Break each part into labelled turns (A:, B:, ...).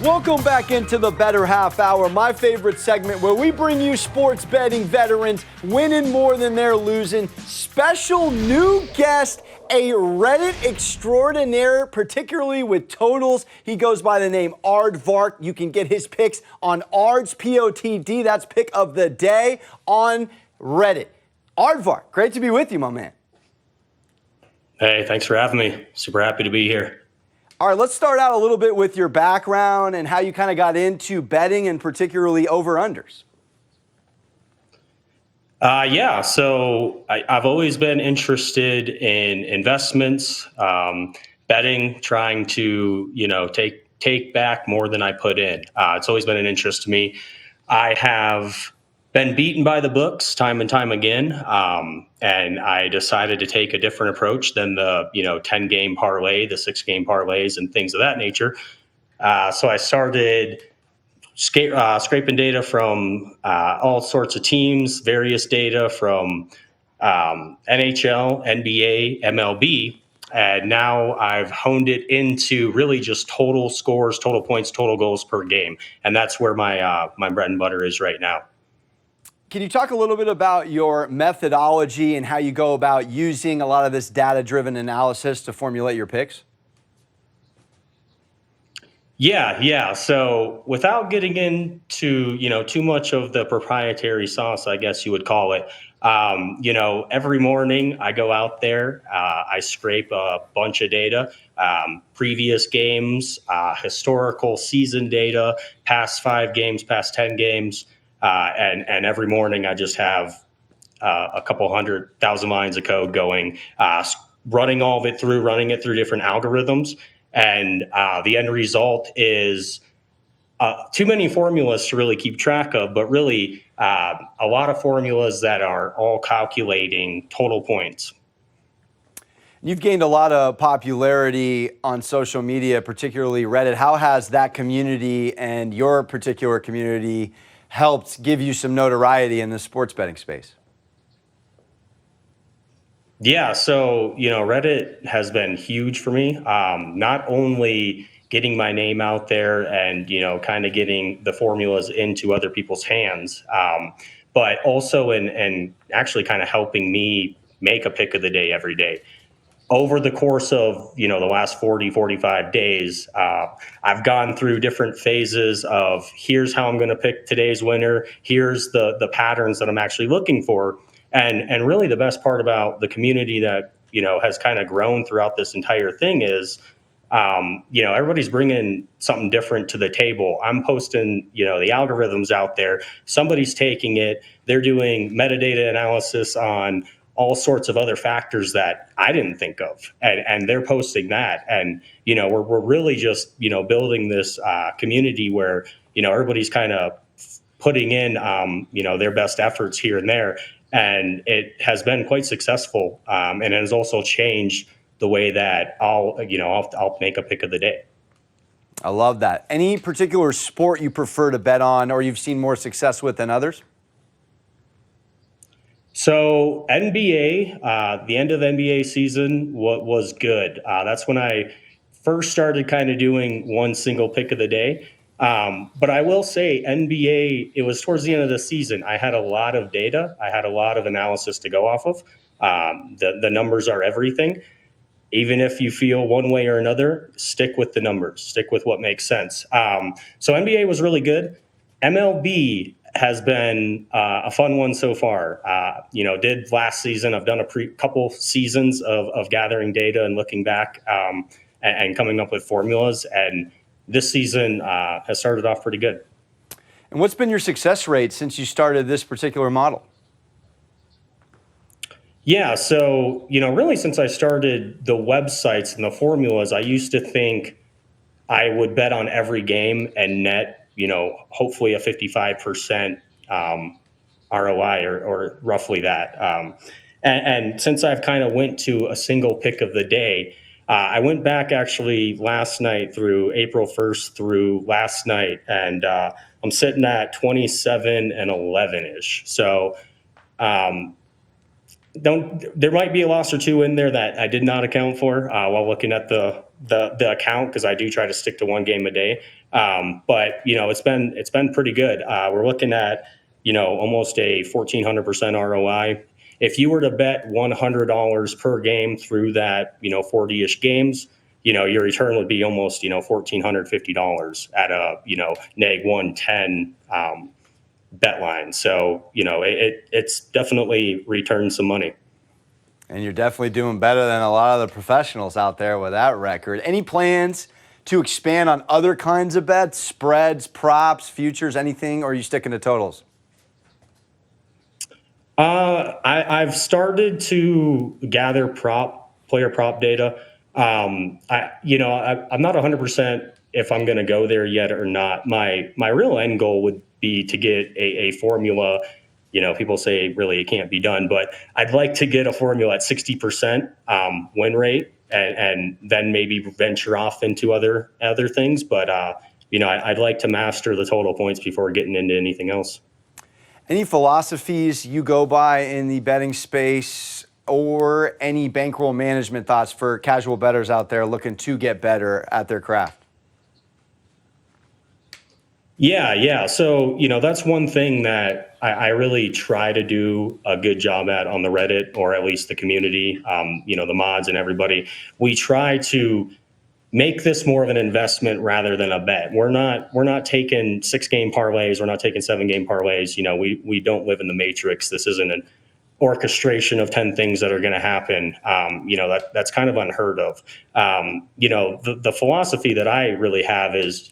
A: Welcome back into the Bettor Half Hour, my favorite segment where we bring you sports betting veterans winning more than they're losing. Special new guest, a Reddit extraordinaire, particularly with totals. He goes by the name Aardvark. You can get his picks on Ard's POTD. That's pick of the day on Reddit. Aardvark, great to be with you, my man.
B: Hey, thanks for having me. Super happy to be here.
A: All right, let's start out a little bit with your background and how you kind of got into betting and particularly over-unders.
B: So I've always been interested in investments, betting, trying to, take back more than I put in. It's always been an interest to me. I have been beaten by the books time and time again, and I decided to take a different approach than the 10-game parlay, the 6-game parlays, and things of that nature. So I started scraping data from all sorts of teams, various data from NHL, NBA, MLB, and now I've honed it into really just total scores, total points, total goals per game, and that's where my bread and butter is right now.
A: Can you talk a little bit about your methodology and how you go about using a lot of this data-driven analysis to formulate your picks?
B: Yeah. So without getting into, too much of the proprietary sauce, I guess you would call it, every morning I go out there, I scrape a bunch of data, previous games, historical season data, past 5 games, past 10 games. And every morning I just have a couple 100,000 lines of code going, running it through different algorithms. And the end result is too many formulas to really keep track of, but really a lot of formulas that are all calculating total points.
A: You've gained a lot of popularity on social media, particularly Reddit. How has that community and your particular community helped give you some notoriety in the sports betting space?
B: Yeah, so, Reddit has been huge for me. Not only getting my name out there and, kind of getting the formulas into other people's hands, but also in actually kind of helping me make a pick of the day every day. Over the course of, the last 40, 45 days, I've gone through different phases of here's how I'm going to pick today's winner. Here's the patterns that I'm actually looking for. And really the best part about the community that, has kind of grown throughout this entire thing is, everybody's bringing something different to the table. I'm posting, the algorithms out there. Somebody's taking it. They're doing metadata analysis on all sorts of other factors that I didn't think of, and they're posting that. And, we're really just, building this community where, everybody's kind of putting in, their best efforts here and there. And it has been quite successful. And it has also changed the way that I'll make a pick of the day.
A: I love that. Any particular sport you prefer to bet on or you've seen more success with than others?
B: So NBA, the end of the NBA season was good. That's when I first started kind of doing one single pick of the day. But I will say NBA, it was towards the end of the season. I had a lot of data. I had a lot of analysis to go off of. The numbers are everything. Even if you feel one way or another, stick with the numbers, stick with what makes sense. So NBA was really good. MLB has been a fun one so far. Did last season. I've done a couple seasons of gathering data and looking back and coming up with formulas. And this season has started off pretty good.
A: And what's been your success rate since you started this particular model?
B: Yeah, so, really since I started the websites and the formulas, I used to think I would bet on every game and net, hopefully a 55% ROI or roughly that. And since I've kind of went to a single pick of the day, I went back actually last night through April 1st through last night, and I'm sitting at 27 and 11-ish. So there might be a loss or two in there that I did not account for while looking at the the account because I do try to stick to one game a day. But it's been pretty good. We're looking at almost a 1,400% ROI. If you were to bet $100 per game through that 40-ish games, your return would be almost $1,450 at a neg 110 bet line. So it's definitely returned some money.
A: And you're definitely doing better than a lot of the professionals out there with that record. Any plans to expand on other kinds of bets, spreads, props, futures, anything, or are you sticking to totals?
B: I've started to gather player prop data. I'm not 100% if I'm going to go there yet or not. My real end goal would be to get a formula. People say really it can't be done, but I'd like to get a formula at 60% win rate, and then maybe venture off into other things. But I'd like to master the total points before getting into anything else.
A: Any philosophies you go by in the betting space, or any bankroll management thoughts for casual bettors out there looking to get better at their craft?
B: Yeah. So, that's one thing that I really try to do a good job at on the Reddit, or at least the community, the mods and everybody. We try to make this more of an investment rather than a bet. We're not taking 6-game parlays. We're not taking 7-game parlays. We don't live in the Matrix. This isn't an orchestration of 10 things that are going to happen. That's kind of unheard of. The philosophy that I really have is,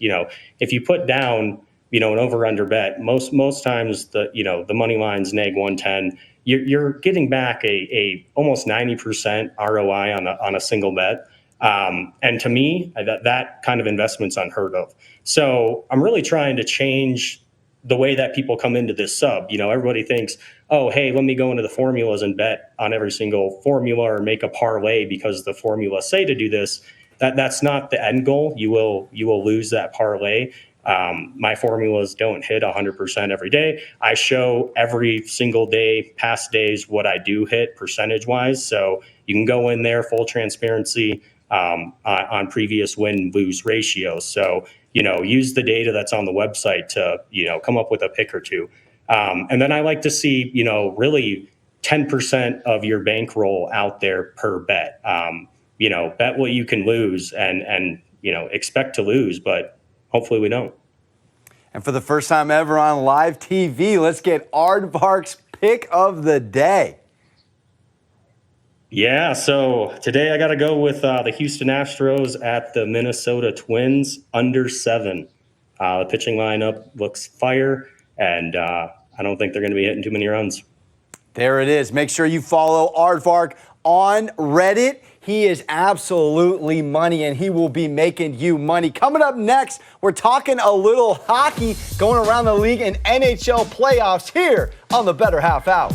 B: if you put down, an over/under bet, most times the money line's neg 110. You're getting back a almost 90% ROI on a single bet. And to me, that kind of investment's unheard of. So I'm really trying to change the way that people come into this sub. Everybody thinks, oh, hey, let me go into the formulas and bet on every single formula or make a parlay because the formulas say to do this. That's not the end goal. You will lose that parlay. My formulas don't hit 100% every day. I show every single day, past days, what I do hit percentage-wise. So you can go in there, full transparency, on previous win-lose ratios. So, use the data that's on the website to, come up with a pick or two. And then I like to see, really 10% of your bankroll out there per bet. Bet what you can lose and expect to lose, but hopefully we don't.
A: And for the first time ever on live TV, let's get Aardvark's pick of the day.
B: Yeah, so today I got to go with the Houston Astros at the Minnesota Twins under 7. The pitching lineup looks fire, and I don't think they're going to be hitting too many runs.
A: There it is. Make sure you follow Aardvark on Reddit. He is absolutely money, and he will be making you money. Coming up next, we're talking a little hockey going around the league and NHL playoffs here on the Bettor Half Hour.